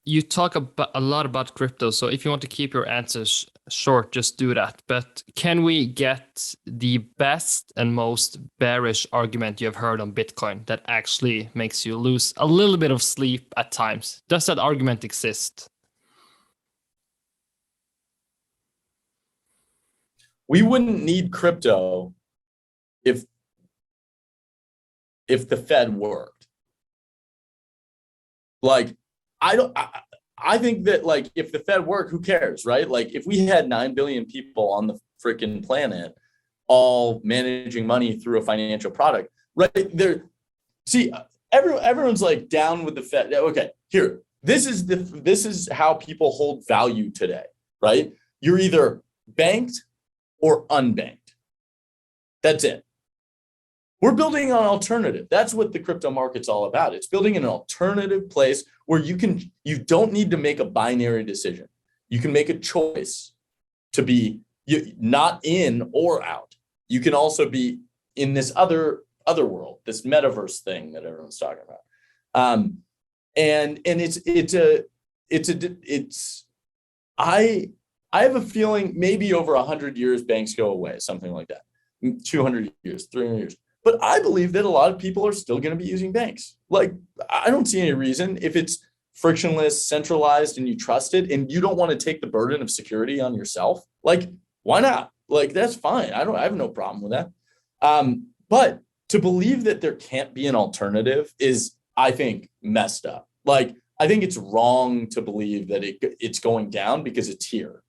you talk about a lot about crypto, so if you want to keep your answers short, just do that. But can we get the best and most bearish argument you have heard on Bitcoin that actually makes you lose a little bit of sleep at times? Does that argument exist? We wouldn't need crypto if the Fed worked. Like, I don't. I think that like if the Fed worked, who cares, right? Like if we had 9 billion people on the freaking planet, all managing money through a financial product, right? There, see, everyone's like down with the Fed. Okay, here, this is how people hold value today, right? You're either banked or unbanked. That's it. We're building an alternative. That's what the crypto market's all about. It's building an alternative place where you don't need to make a binary decision. You can make a choice to be not in or out. You can also be in this other world, this metaverse thing that everyone's talking about. And I have a feeling maybe over 100 years banks go away, something like that. 200 years, 300 years. But I believe that a lot of people are still going to be using banks. Like, I don't see any reason if it's frictionless, centralized, and you trust it, and you don't want to take the burden of security on yourself. Like, why not? Like, that's fine. I have no problem with that. But to believe that there can't be an alternative is, I think, messed up. Like, I think it's wrong to believe that it's going down because it's here.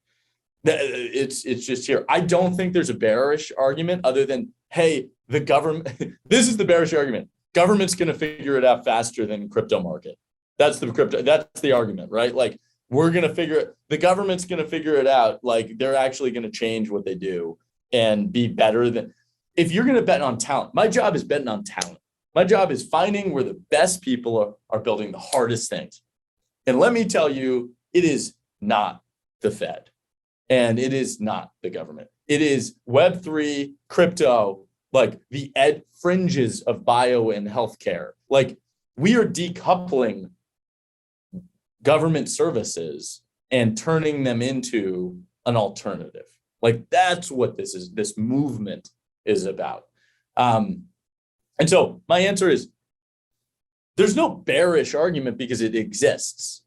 It's just here. I don't think there's a bearish argument other than, hey, the government, this is the bearish argument. Government's going to figure it out faster than crypto market. That's the argument, right? Like the government's going to figure it out. Like they're actually going to change what they do and be better than, if you're going to bet on talent, my job is betting on talent. My job is finding where the best people are building the hardest things. And let me tell you, it is not the Fed. And it is not the government. It is Web3, crypto, like the fringes of bio and healthcare. Like we are decoupling government services and turning them into an alternative. Like that's what this movement is about. And so my answer is there's no bearish argument because it exists.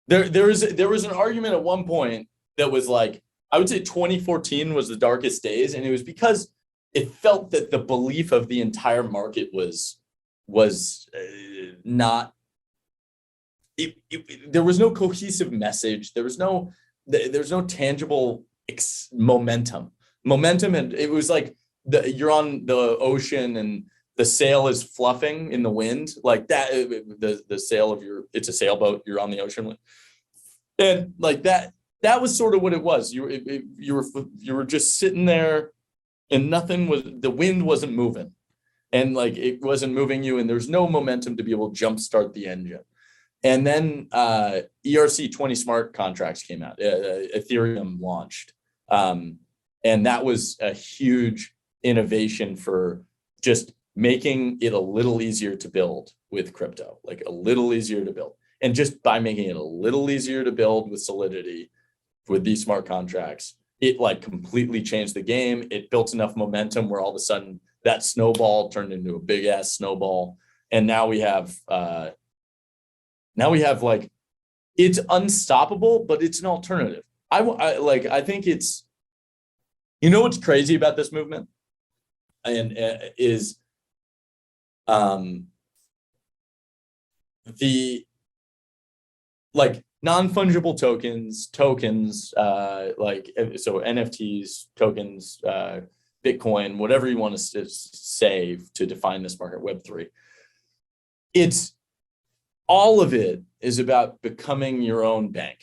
There was an argument at one point that was like, I would say 2014 was the darkest days. And it was because it felt that the belief of the entire market was not, there was no cohesive message. There was no tangible momentum. And it was like you're on the ocean and the sail is fluffing in the wind, like that, the sail of it's a sailboat, you're on the ocean with. And like that was sort of what it was. You were just sitting there and the wind wasn't moving. And like, it wasn't moving you and there's no momentum to be able to jumpstart the engine. And then ERC-20 smart contracts came out, Ethereum launched. And that was a huge innovation for just making it a little easier to build with crypto, like a little easier to build. And just by making it a little easier to build with Solidity, with these smart contracts, it like completely changed the game. It built enough momentum where all of a sudden that snowball turned into a big ass snowball. And now we have like, it's unstoppable, but it's an alternative. I think it's, what's crazy about this movement and is the like non-fungible tokens, like, so NFTs, tokens, Bitcoin, whatever you want to say to define this market, Web3. It's all of it is about becoming your own bank.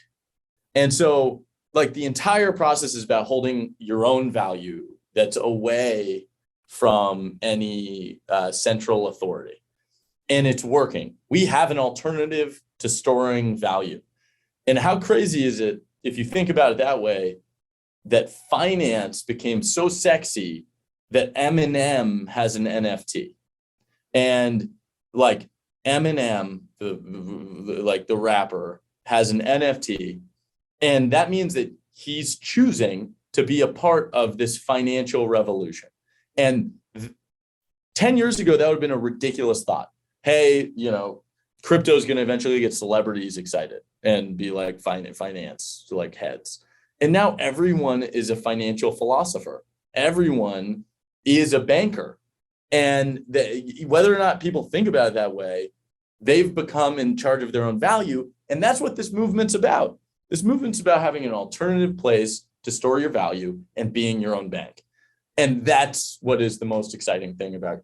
And so like the entire process is about holding your own value that's away from any central authority. And it's working. We have an alternative to storing value. And how crazy is it, if you think about it that way, that finance became so sexy that Eminem has an NFT. And like Eminem, the rapper, has an NFT, and that means that he's choosing to be a part of this financial revolution. And 10 years ago, that would have been a ridiculous thought. Hey, crypto is going to eventually get celebrities excited and be like finance, like heads. And now everyone is a financial philosopher. Everyone is a banker. And whether or not people think about it that way, they've become in charge of their own value. And that's what this movement's about. This movement's about having an alternative place to store your value and being your own bank. And that's what is the most exciting thing about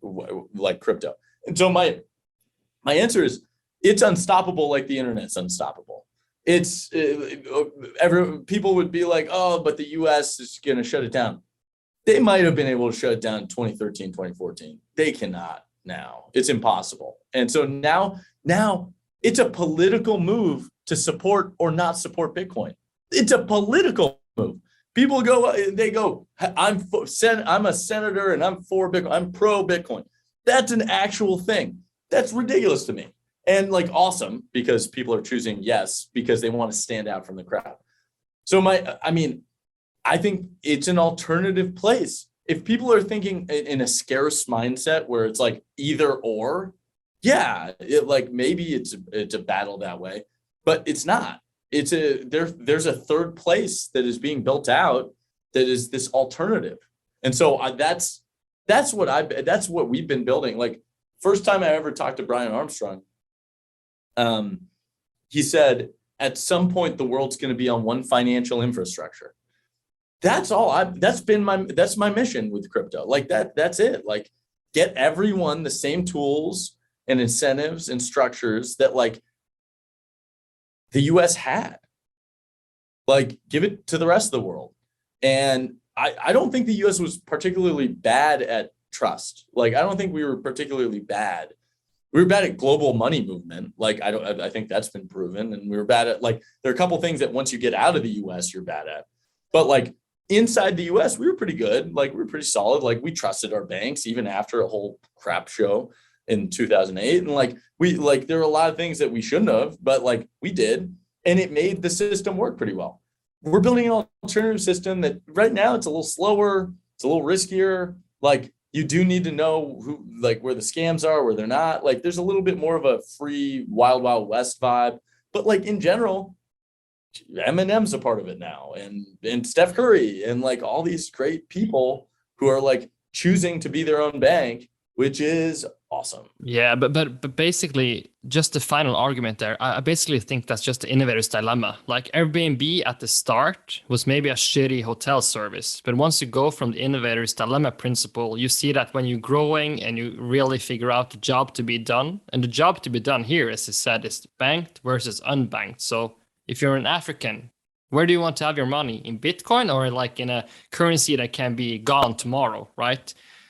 like crypto. And so my answer is, it's unstoppable like the internet's unstoppable. It's people would be like, oh, but the US is going to shut it down. They might have been able to shut it down in 2013, 2014. They cannot now. It's impossible. And so now it's a political move to support or not support Bitcoin. It's a political move. People go, I'm a senator and I'm for Bitcoin. I'm pro Bitcoin. That's an actual thing. That's ridiculous to me. And like awesome, because people are choosing yes, because they want to stand out from the crowd. So I think it's an alternative place. If people are thinking in a scarce mindset where it's like either or, yeah, maybe it's a battle that way, but it's not. There's a third place that is being built out that is this alternative. And so that's what we've been building. Like first time I ever talked to Brian Armstrong, he said, at some point the world's going to be on one financial infrastructure. That's my mission with crypto. Like that's it. Like get everyone the same tools and incentives and structures that like the US had. Like give it to the rest of the world. And I don't think the US was particularly bad at trust. Like I don't think we were particularly bad. We were bad at global money movement. Like I think that's been proven. And we were bad at like there are a couple of things that once you get out of the US you're bad at. But like inside the US, we were pretty good. Like we were pretty solid. Like we trusted our banks even after a whole crap show in 2008. And there were a lot of things that we shouldn't have, but like we did, and it made the system work pretty well. We're building an alternative system that right now it's a little slower, it's a little riskier. Like you do need to know who, like where the scams are, where they're not. Like there's a little bit more of a free wild, wild west vibe, but like in general, Eminem's a part of it now, and Steph Curry, and like all these great people who are like choosing to be their own bank, which is awesome. Yeah, but basically, just the final argument there, I basically think that's just the innovator's dilemma. Like Airbnb at the start was maybe a shitty hotel service, but once you go from the innovator's dilemma principle, you see that when you're growing and you really figure out the job to be done, and the job to be done here, as I said, is banked versus unbanked. So if you're an African, where do you want to have your money? In Bitcoin or like in a currency that can be gone tomorrow, right?